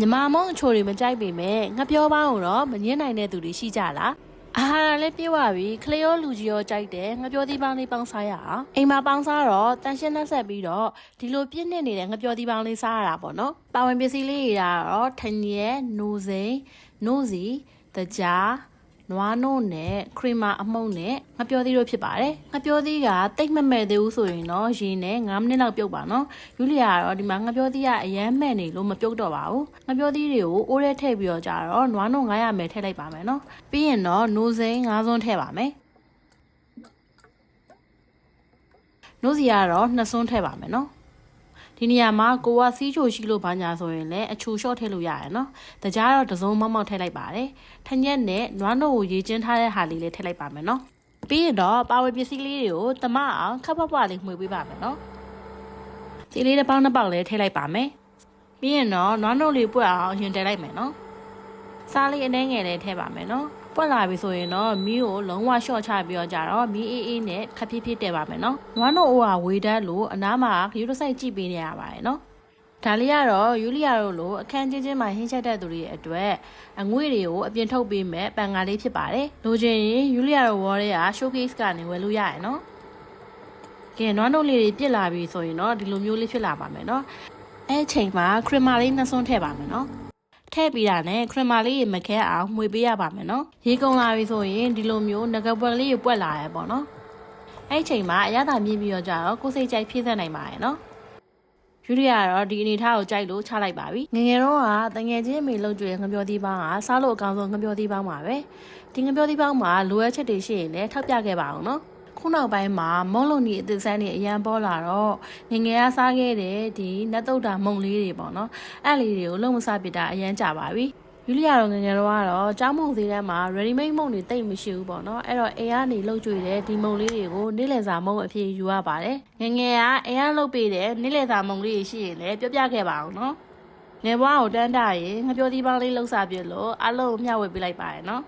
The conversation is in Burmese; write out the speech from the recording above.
မြမမုံအချိုတွေမကြိုက်ပေမဲ့ငှက်ပြောပေါင်းတော့မငင်းနိုင်တဲ့သူတွေရှိကြလားအာဟာရလည်းပြေဝပြီးခလျောလူကြီးရောကြိုက်တယ်ငှက်ပြောသီးပေါင်းလေးပေါင်းစားရအောင်အိမ်မှာပေါင်းစားတော့တန်ရှင်းနှက်ဆက်ပြီးတော့ဒီလိုပြည့်နှစ်နေတဲ့ငှက်ပြောသီးပေါင်းလေးစားရတာပေါ့နော်ပါဝင်ပစ္စည်းလေးတွေကတော့ထညက်နိုးစိန်နိုးစီတကြားနွားနို့နဲ့ခရီမာအမှုန့်နဲ့ငှက်ပြောသီးတို့ဖြစ်ပါတယ်ငှက်ပြောသီးကတိတ်မမဲ့သေးဘူးဆိုရင်တော့ရေနဲ့9မိနစ်လောက်ပြုတ်ပါနော်ယူလီယာကတော့ဒီမှာငှက်ပြောသီးကအရမ်းမဲ့နေလို့မပြုတ်တော့ပါဘူးငှက်ပြောသီးတွေကိုအိုးထဲထည့်ပြီးတော့ကြာတော့နွားနို့900မlထည့်လိုက်ပါမယ်နော်ပြီးရင်တော့နိုးစိန်5စွန်းထည့်ပါမယ်နို့စီကတော့2စွန်းထည့်ပါမယ်နော်ဒီနေရာမှာကိုကစီးချိုရှိလို့ဘာညာဆိုရင်လည်းအချူလျှော့ထည့်လို့ရတယ်နော်။တကြားတော့တစုံမောက်မောက်ထည့်လိုက်ပါတယ်။ထညက်နဲ့နွားနို့ကိုရေကျင်းထားတဲ့ဟာလေးလည်းထည့်လိုက်ပါမယ်နော်။ပြီးရင်တော့ပါဝယ်ပစ္စည်းလေးတွေကိုတမအောင်ခပ်ဖွားဖွားလေးမှွေပေးပါမယ်နော်။ဒီလေးတစ်ပေါက်နှစ်ပေါက်လည်းထည့်လိုက်ပါမယ်။ပြီးရင်တော့နွားနို့လေးပွက်အောင်ရင်တက်လိုက်မယ်နော်။စားလေးအနှဲငယ်လေးထည့်ပါမယ်နော်။ပွက်လာပြီဆိုရင်တော့မီးကိုလုံးဝရှော့ချပြီးတော့ကြတော့မီးအေးအေးနဲ့ခပ်ဖြည်းဖြည်းတက်ပါမယ်နော်။နွားနို့အိုးကဝေးတတ်လို့အနားမှာခရုတစ်စိုက်ကြည့်ပေးနေရပါတယ်နော်။ဒါလေးကတော့ယူလီယာတို့လိုအခန်းချင်းချင်းမှာဟင်းချက်တဲ့သူတွေရဲ့အတွက်အငွေ့တွေကိုအပြင်ထုတ်ပေးမဲ့ပန်ကားလေးဖြစ်ပါတယ်။လိုချင်ရင်ယူလီယာတို့ဝေါ်တွေက showcase ကနေဝယ်လို့ရရနော်။ကဲနွားနို့လေးတွေပြစ်လာပြီဆိုရင်တော့ဒီလိုမျိုးလေးဖြစ်လာပါမယ်နော်။အဲချိန်မှာခရမာလေး2စွန်းထည့်ပါမယ်နော်။ထည့်ပြီးတာနဲ့ခရမာလေးရေမခဲအောင်မှွေပေးရပါမယ်နော်ရေကုန်လာပြီဆိုရင်ဒီလိုမျိုးငကပွက်လေးရေပွက်လာရပေါ့နော်အဲ့ချိန်မှာအရသာမြင့်ပြီးတော့ကြတော့ကိုယ်စိတ်ကြိုက်ဖြည့်ဆက်နိုင်ပါရဲ့နော်ယူရီယာတော့ဒီအနေထားကိုကြိုက်လို့ချလိုက်ပါပြီငငယ်တော့ကတငယ်ချင်းအမေလှုပ်ကြွေငပြောသီးပေါင်းကစားလို့အကောင်းဆုံးငပြောသီးပေါင်းပါပဲဒီငပြောသီးပေါင်းမှာလိုအပ်ချက်တွေရှိရင်လည်းထောက်ပြခဲ့ပါအောင်နော်ခုနောက်ပိုင်းမှာမုံလုံးကြီးအသစ်ဆန်းတွေအရန်ပေါ်လာတော့ငငယ်ကစားခဲ့တဲ့ဒီနတ်တုတ်တာမုံလေးတွေပေါ့နော်အဲ့လေးတွေကိုလုံးမစားပြတာအရန်ကြပါပြီယူလီယာတော့ငငယ်တော့ကတော့ကျောင်းမုံသေးတန်းမှာ ready made မုံတွေတိတ်မရှိဘူးပေါ့နော်အဲ့တော့အိမ်ကနေလှုပ်ကြွေတဲ့ဒီမုံလေးတွေကိုနေ့လည်စာမုံအဖြစ်ယူရပါတယ်ငငယ်ကအိမ်ကလှုပ်ပေးတဲ့နေ့လည်စာမုံလေးတွေရှိရင်လည်းပြောပြခဲ့ပါအောင်နော်ငယ်ဘွားကိုတန်းတာရင်ငပြောသီးပေါင်းလေးလှုပ်စားပြလို့အလုံးမျှဝေပေးလိုက်ပါရနော်